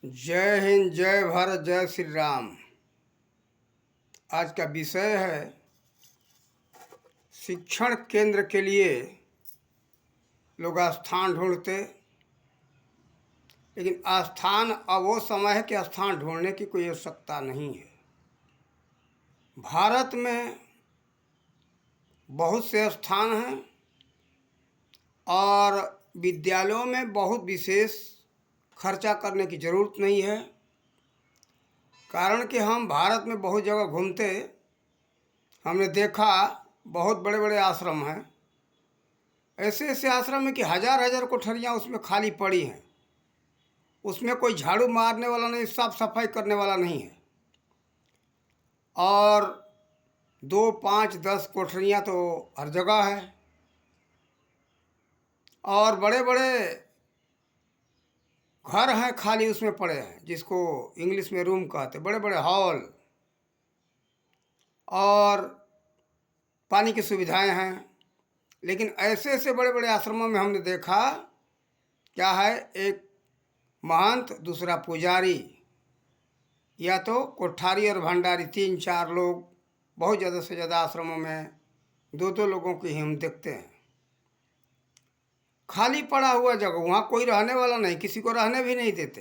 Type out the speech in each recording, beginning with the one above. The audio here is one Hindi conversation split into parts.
जय हिंद, जय भारत, जय श्री राम। आज का विषय है शिक्षण केंद्र के लिए लोग स्थान ढूंढते, लेकिन स्थान अब वो समय है कि स्थान ढूंढने की कोई आवश्यकता नहीं है। भारत में बहुत से स्थान हैं और विद्यालयों में बहुत विशेष खर्चा करने की ज़रूरत नहीं है। कारण कि हम भारत में बहुत जगह घूमते, हमने देखा बहुत बड़े बड़े आश्रम हैं। ऐसे ऐसे आश्रम हैं कि हजार हजार कोठरियाँ उसमें खाली पड़ी हैं। उसमें कोई झाड़ू मारने वाला नहीं, साफ सफाई करने वाला नहीं है। और 2, 5, 10 कोठरियाँ तो हर जगह है। और बड़े बड़े घर हैं खाली उसमें पड़े हैं, जिसको इंग्लिश में रूम कहते, बड़े बड़े हॉल। और पानी की सुविधाएं हैं। लेकिन ऐसे ऐसे बड़े बड़े आश्रमों में हमने देखा क्या है, एक महंत, दूसरा पुजारी, या तो कोठारी और भंडारी, 3-4 लोग। बहुत ज़्यादा से ज़्यादा आश्रमों में 2-2 लोगों की ही हम देखते हैं। खाली पड़ा हुआ जगह, वहाँ कोई रहने वाला नहीं, किसी को रहने भी नहीं देते।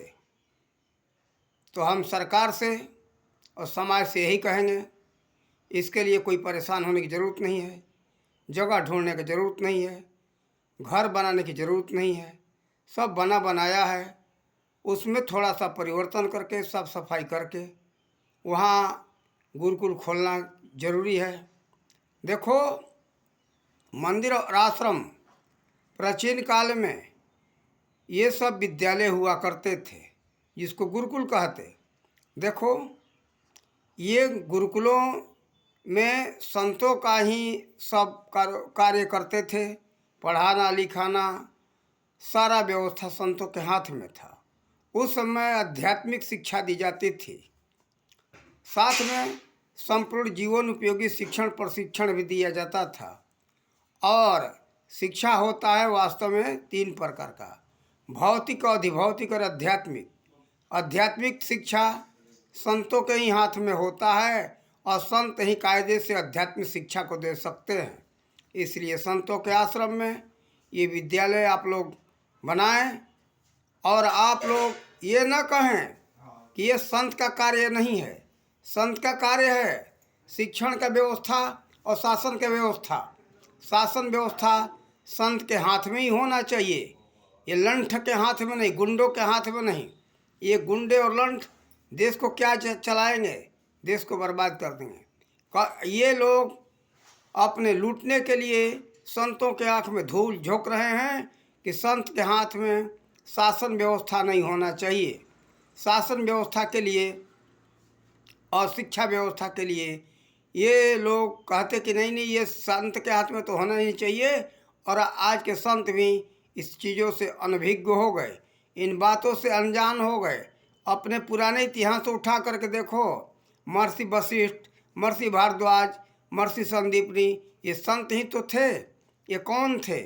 तो हम सरकार से और समाज से यही कहेंगे, इसके लिए कोई परेशान होने की ज़रूरत नहीं है, जगह ढूंढने की ज़रूरत नहीं है, घर बनाने की ज़रूरत नहीं है। सब बना बनाया है, उसमें थोड़ा सा परिवर्तन करके, साफ सफाई करके वहाँ गुरुकुल खोलना ज़रूरी है। देखो, मंदिर और आश्रम प्राचीन काल में ये सब विद्यालय हुआ करते थे, जिसको गुरुकुल कहते। देखो, ये गुरुकुलों में संतों का ही सब कार्य करते थे। पढ़ाना लिखाना सारा व्यवस्था संतों के हाथ में था। उस समय आध्यात्मिक शिक्षा दी जाती थी, साथ में संपूर्ण जीवन उपयोगी शिक्षण प्रशिक्षण भी दिया जाता था। और शिक्षा होता है वास्तव में 3 प्रकार का: भौतिक, अधिभौतिक और आध्यात्मिक। आध्यात्मिक शिक्षा संतों के ही हाथ में होता है, और संत ही कायदे से आध्यात्मिक शिक्षा को दे सकते हैं। इसलिए संतों के आश्रम में ये विद्यालय आप लोग बनाएं। और आप लोग ये न कहें कि ये संत का कार्य नहीं है। संत का कार्य है शिक्षण का व्यवस्था और शासन का व्यवस्था। शासन व्यवस्था संत के हाथ में ही होना चाहिए। ये लंठ के हाथ में नहीं, गुंडों के हाथ में नहीं। ये गुंडे और लंठ देश को क्या चलाएंगे, देश को बर्बाद कर देंगे। ये लोग अपने लूटने के लिए संतों के आँख में धूल झोंक रहे हैं कि संत के हाथ में शासन व्यवस्था नहीं होना चाहिए। शासन व्यवस्था के लिए और शिक्षा व्यवस्था के लिए ये लोग कहते कि नहीं नहीं, ये संत के हाथ में तो होना ही चाहिए। और आज के संत भी इस चीज़ों से अनभिज्ञ हो गए, इन बातों से अनजान हो गए। अपने पुराने इतिहास उठा करके देखो, महर्षि वशिष्ठ, महर्षि भारद्वाज, महर्षि संदीपनी, ये संत ही तो थे। ये कौन थे?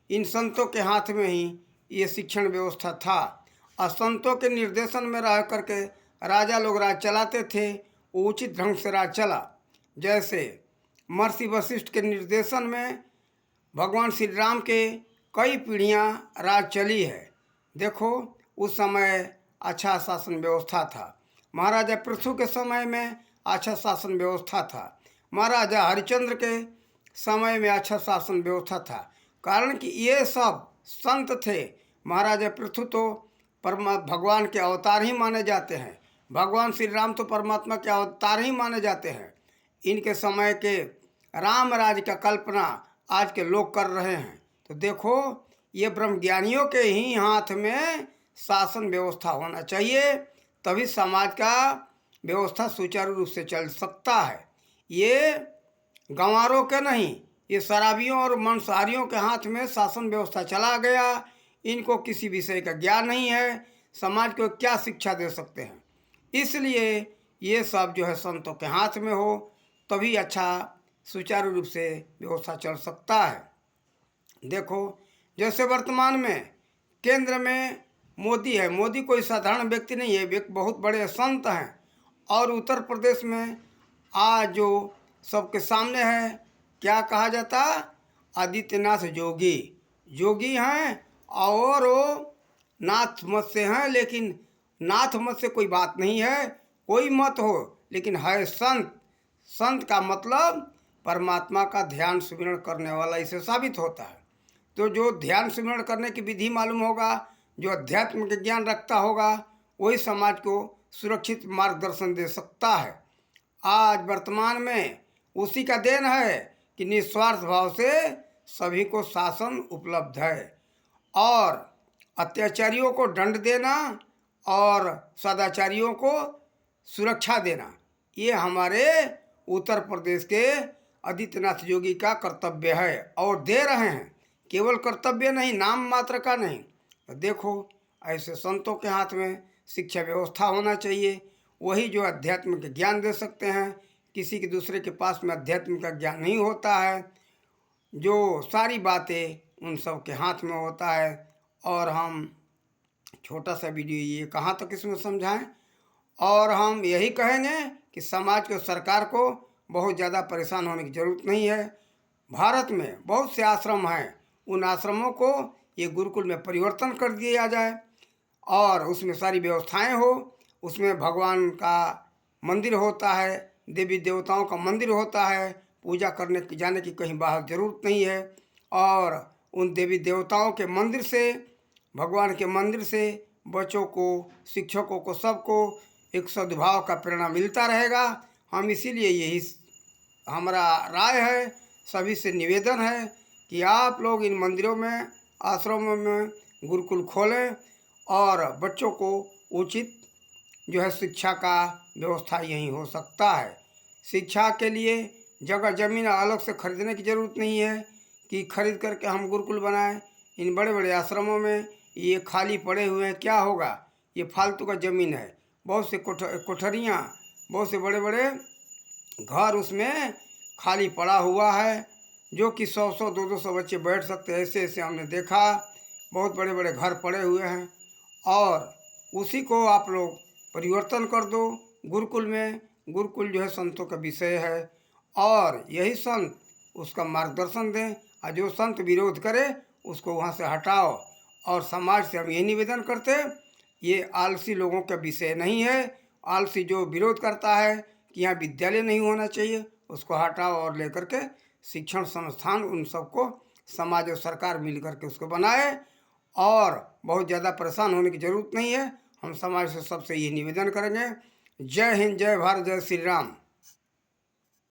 इन संतों के हाथ में ही ये शिक्षण व्यवस्था था। और संतों के निर्देशन में रह करके राजा लोग राज चलाते थे। उचित ढंग से राज चला। जैसे महर्षि वशिष्ठ के निर्देशन में भगवान श्री राम के कई पीढ़ियां राज चली है। देखो, उस समय अच्छा शासन व्यवस्था था। महाराजा पृथु के समय में अच्छा शासन व्यवस्था था। महाराजा हरिश्चंद्र के समय में अच्छा शासन व्यवस्था था। कारण कि ये सब संत थे। महाराजा पृथु तो भगवान के अवतार ही माने जाते हैं। भगवान श्री राम तो परमात्मा के अवतार ही माने जाते हैं। इनके समय के राम राज्य का कल्पना आज के लोग कर रहे हैं। तो देखो, ये ब्रह्मज्ञानियों के ही हाथ में शासन व्यवस्था होना चाहिए, तभी समाज का व्यवस्था सुचारू रूप से चल सकता है। ये गंवारों के नहीं, ये शराबियों और मांसाहारियों के हाथ में शासन व्यवस्था चला गया। इनको किसी विषय का ज्ञान नहीं है, समाज को क्या शिक्षा दे सकते हैं। इसलिए ये सब जो है संतों के हाथ में हो, तभी अच्छा सुचारू रूप से व्यवस्था चल सकता है। देखो, जैसे वर्तमान में केंद्र में मोदी है। मोदी कोई साधारण व्यक्ति नहीं है, एक बहुत बड़े संत हैं। और उत्तर प्रदेश में आज जो सबके सामने है, क्या कहा जाता, आदित्यनाथ जोगी। जोगी हैं और वो नाथ मत से हैं, लेकिन नाथ मत से कोई बात नहीं है, कोई मत हो, लेकिन है संत। संत का मतलब परमात्मा का ध्यान सुमिरन करने वाला, इसे साबित होता है। तो जो ध्यान सुमिरन करने की विधि मालूम होगा, जो अध्यात्म के ज्ञान रखता होगा, वही समाज को सुरक्षित मार्गदर्शन दे सकता है। आज वर्तमान में उसी का देन है कि निस्वार्थ भाव से सभी को शासन उपलब्ध है और अत्याचारियों को दंड देना और सदाचारियों को सुरक्षा देना, ये हमारे उत्तर प्रदेश के आदित्यनाथ योगी का कर्तव्य है और दे रहे हैं। केवल कर्तव्य नहीं, नाम मात्र का नहीं। तो देखो, ऐसे संतों के हाथ में शिक्षा व्यवस्था होना चाहिए, वही जो अध्यात्म के ज्ञान दे सकते हैं। किसी के दूसरे के पास में अध्यात्म का ज्ञान नहीं होता है, जो सारी बातें उन सब के हाथ में होता है। और हम छोटा सा वीडियो ये कहाँ तक इसमें समझाएं, और हम यही कहेंगे कि समाज को, सरकार को बहुत ज़्यादा परेशान होने की ज़रूरत नहीं है। भारत में बहुत से आश्रम हैं, उन आश्रमों को ये गुरुकुल में परिवर्तन कर दिया जाए और उसमें सारी व्यवस्थाएं हो। उसमें भगवान का मंदिर होता है, देवी देवताओं का मंदिर होता है, पूजा करने की जाने की कहीं बाहर ज़रूरत नहीं है। और उन देवी देवताओं के मंदिर से, भगवान के मंदिर से बच्चों को, शिक्षकों को, सबको एक सद्भाव का प्रेरणा मिलता रहेगा। हम इसीलिए यही हमारा राय है, सभी से निवेदन है कि आप लोग इन मंदिरों में, आश्रमों में गुरुकुल खोलें और बच्चों को उचित जो है शिक्षा का व्यवस्था यहीं हो सकता है। शिक्षा के लिए जगह जमीन अलग से खरीदने की ज़रूरत नहीं है कि खरीद करके हम गुरुकुल बनाएं। इन बड़े बड़े आश्रमों में ये खाली पड़े हुए हैं, क्या होगा, ये फालतू का ज़मीन है। बहुत से कोठरियाँ, बहुत से बड़े बड़े घर उसमें खाली पड़ा हुआ है, जो कि 100-100, 200-200 बच्चे बैठ सकते हैं। ऐसे ऐसे हमने देखा, बहुत बड़े बड़े घर पड़े हुए हैं। और उसी को आप लोग परिवर्तन कर दो गुरुकुल में। गुरुकुल जो है संतों का विषय है और यही संत उसका मार्गदर्शन दें, और जो संत विरोध करे उसको वहाँ से हटाओ। और समाज से हम यही निवेदन करते, ये आलसी लोगों का विषय नहीं है। आलसी जो विरोध करता है कि यहाँ विद्यालय नहीं होना चाहिए, उसको हटाओ और लेकर के शिक्षण संस्थान उन सबको समाज और सरकार मिल करके उसको बनाए। और बहुत ज़्यादा परेशान होने की ज़रूरत नहीं है। हम समाज से सबसे ये निवेदन करेंगे। जय हिंद, जय भारत, जय श्री राम।